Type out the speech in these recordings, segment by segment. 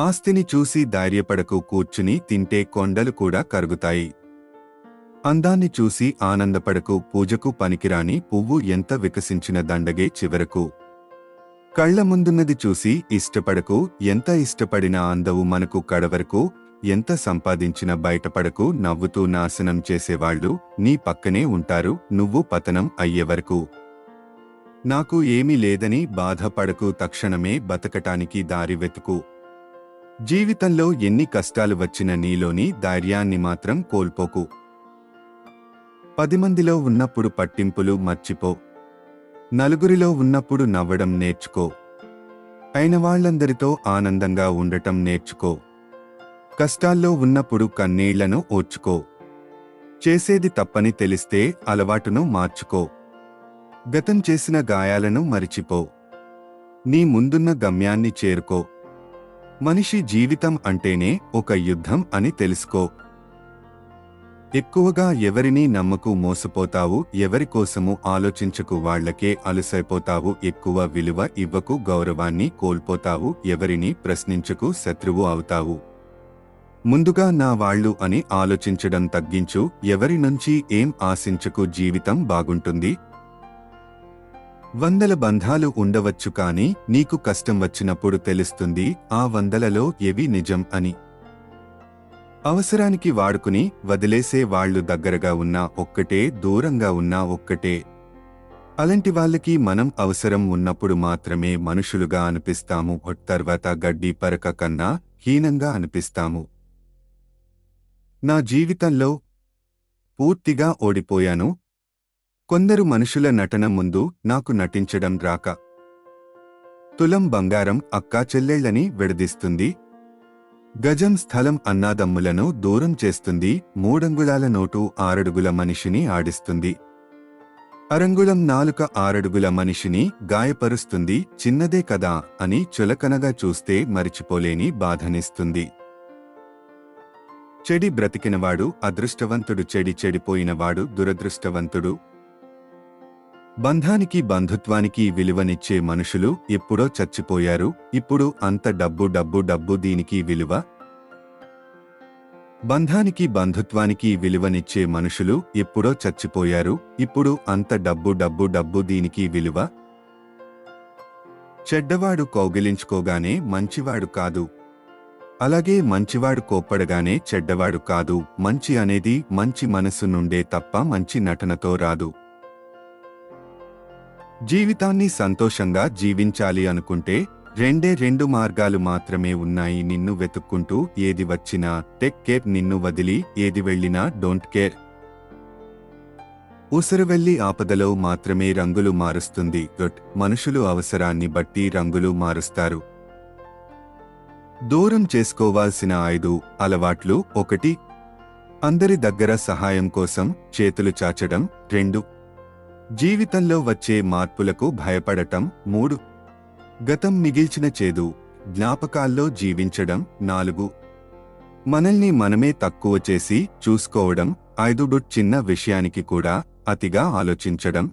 ఆస్తిని చూసి ధైర్యపడకు, కూర్చుని తింటే కొండలు కూడా కరుగుతాయి. అందాన్ని చూసి ఆనందపడకు, పూజకు పనికిరాని పువ్వు ఎంత వికసించిన దండగే చివరకు. కళ్ల ముందున్నది చూసి ఇష్టపడకు, ఎంత ఇష్టపడినా అందవు మనకు కడవరకు. ఎంత సంపాదించినా బయటపడకు, నవ్వుతూ నాశనం చేసేవాళ్లు నీ పక్కనే ఉంటారు నువ్వు పతనం అయ్యేవరకు. నాకు ఏమీ లేదని బాధపడకు, తక్షణమే బతకటానికి దారి వెతుకు. జీవితంలో ఎన్ని కష్టాలు వచ్చినా నీలోని ధైర్యాన్ని మాత్రం కోల్పోకు. 10 మందిలో ఉన్నప్పుడు పట్టింపులు మర్చిపో, నలుగురిలో ఉన్నప్పుడు నవ్వడం నేర్చుకో, అయిన వాళ్ళందరితో ఆనందంగా ఉండటం నేర్చుకో. కష్టాల్లో ఉన్నప్పుడు కన్నీళ్లను ఓర్చుకో, చేసేది తప్పని తెలిస్తే అలవాటును మార్చుకో. గతం చేసిన గాయాలను మరిచిపో, నీ ముందున్న గమ్యాన్ని చేరుకో. మనిషి జీవితం అంటేనే ఒక యుద్ధం అని తెలుసుకో. ఎక్కువగా ఎవరినీ నమ్మకు, మోసపోతావు. ఎవరికోసము ఆలోచించకు, వాళ్లకే అలుసైపోతావు. ఎక్కువ విలువ ఇవ్వకు, గౌరవాన్ని కోల్పోతావు. ఎవరిని ప్రశ్నించకు, శత్రువు అవుతావు. ముందుగా నా వాళ్ళు అని ఆలోచించడం తగ్గించు. ఎవరి నుంచి ఏం ఆశించకు, జీవితం బాగుంటుంది. 100 బంధాలు ఉండవచ్చు, కానీ నీకు కష్టం వచ్చినప్పుడు తెలుస్తుంది ఆ 100లలో ఏవి నిజం అని. అవసరానికి వాడుకుని వదిలేసే వాళ్లు దగ్గరగా ఉన్నా ఒక్కటే, దూరంగా ఉన్నా ఒక్కటే. అలాంటి వాళ్ళకి మనం అవసరం ఉన్నప్పుడు మాత్రమే మనుషులుగా అనిపిస్తాము, తర్వాత గడ్డి పరక కన్నా హీనంగా అనిపిస్తాము. నా జీవితంలో పూర్తిగా ఓడిపోయాను. కొందరు మనుషుల నటన ముందు నాకు నటించడం రాక. తులం బంగారం అక్కా చెల్లెళ్లని విడదీస్తుంది. గజం స్థలం అన్నాదమ్ములను దూరం చేస్తుంది. 3 అంగుళాల నోటు 6 అడుగుల మనిషిని ఆడిస్తుంది. అరంగుళం నాలుక 6 అడుగుల మనిషిని గాయపరుస్తుంది. చిన్నదే కదా అని చులకనగా చూస్తే మరిచిపోలేని బాధనిస్తుంది. చెడి బ్రతికినవాడు అదృష్టవంతుడు, చెడిపోయినవాడు దురదృష్టవంతుడు. బంధానికి బంధుత్వానికి విలువనిచ్చే మనుషులు ఎప్పుడో చచ్చిపోయారు. ఇప్పుడు అంత డబ్బు దీనికి విలువ? బంధానికి బంధుత్వానికి విలువనిచ్చే మనుషులు ఎప్పుడో చచ్చిపోయారు. ఇప్పుడు అంత డబ్బు దీనికి విలువ? చెడ్డవాడు కౌగిలించుకోగానే మంచివాడు కాదు, అలాగే మంచివాడు కోప్పడగానే చెడ్డవాడు కాదు. మంచి అనేది మంచి మనసు నుండే తప్ప మంచి నటనతో రాదు. జీవితాన్ని సంతోషంగా జీవించాలి అనుకుంటే 2 మార్గాలు మాత్రమే ఉన్నాయి. నిన్ను వెతుక్కుంటూ ఏది వచ్చినా టేక్ కేర్, నిన్ను వదిలి ఏది వెళ్ళినా డోంట్ కేర్. ఉసరవెల్లి ఆపదలో మాత్రమే రంగులు మారుస్తుంది. మనుషులు అవసరాన్ని బట్టి రంగులు మారుస్తారు. దూరం చేసుకోవాల్సిన 5 అలవాట్లు. 1. అందరి దగ్గర సహాయం కోసం చేతులు చాచడం. 2. జీవితంలో వచ్చే మార్పులకు భయపడటం. 3. గతం మిగిల్చిన చేదు జ్ఞాపకాల్లో జీవించడం. 4. మనల్ని మనమే తక్కువ చేసి చూసుకోవడం. 5. చిన్న విషయానికి కూడా అతిగా ఆలోచించడం.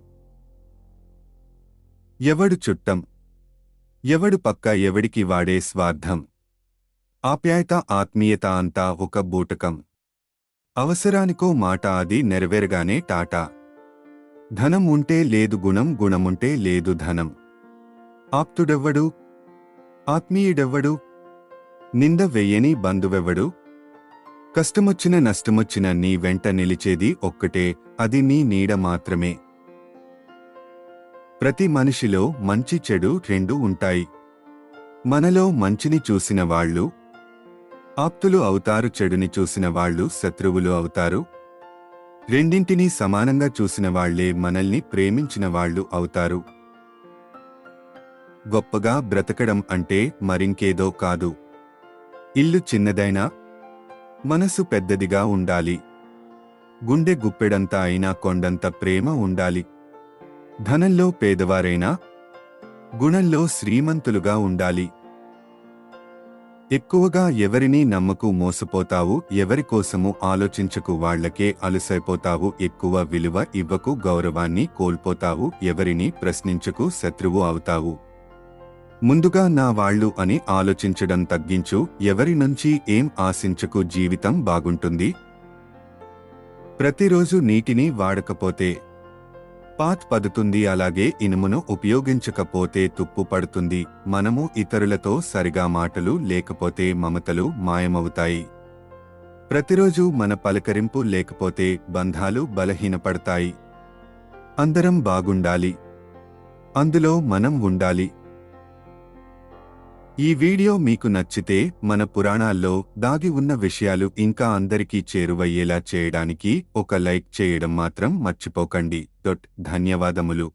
ఎవడు చుట్టం, ఎవడు పక్క, ఎవడికి వాడే స్వార్థం. ఆప్యాయత, ఆత్మీయత అంతా ఒక బూటకం. అవసరానికో మాట, అది నెరవేరగానే టాటా. ధనం ఉంటే లేదు గుణం, గుణముంటే లేదు ధనం. ఆప్తుడెవ్వడు, ఆత్మీయుడెవ్వడు, నింద వెయ్యని బంధువెవ్వడు. కష్టమొచ్చిన నష్టమొచ్చిన నీ వెంట నిలిచేది ఒక్కటే, అది నీ నీడ మాత్రమే. ప్రతి మనిషిలో మంచి చెడు 2 ఉంటాయి. మనలో మంచిని చూసిన వాళ్ళు ఆప్తులు అవుతారు, చెడుని చూసిన వాళ్ళు శత్రువులు అవుతారు. రెండింటినీ సమానంగా చూసిన వాళ్లే మనల్ని ప్రేమించిన వాళ్ళు అవుతారు. గొప్పగా బ్రతకడం అంటే మరింకేదో కాదు. ఇల్లు చిన్నదైనా మనసు పెద్దదిగా ఉండాలి. గుండె గుప్పెడంత అయినా కొండంత ప్రేమ ఉండాలి. ధనంలో పేదవారైనా గుణంలో శ్రీమంతులుగా ఉండాలి. ఎక్కువగా ఎవరినీ నమ్మకు, మోసపోతావు. ఎవరికోసము ఆలోచించకు, వాళ్లకే అలుసైపోతావు. ఎక్కువ విలువ ఇవ్వకు, గౌరవాన్ని కోల్పోతావు. ఎవరిని ప్రశ్నించకు, శత్రువు అవుతావు. ముందుగా నా వాళ్ళు అని ఆలోచించడం తగ్గించు. ఎవరి నుంచి ఏం ఆశించకు. జీవితం బాగుంటుంది. ప్రతిరోజు నీటిని వాడకపోతే పాత్ పదుతుంది. అలాగే ఇనుమును ఉపయోగించకపోతే తుప్పు పడుతుంది. మనము ఇతరులతో సరిగా మాటలు లేకపోతే మమతలు మాయమవుతాయి. ప్రతిరోజు మన పలకరింపు లేకపోతే బంధాలు బలహీనపడతాయి. అందరం బాగుండాలి. అందులో మనం ఉండాలి. ఈ వీడియో మీకు నచ్చితే మన పురాణాల్లో దాగి ఉన్న విషయాలు ఇంకా అందరికీ చేరువయ్యేలా చేయడానికి ఒక లైక్ చేయడం మాత్రం మర్చిపోకండి. ధన్యవాదములు.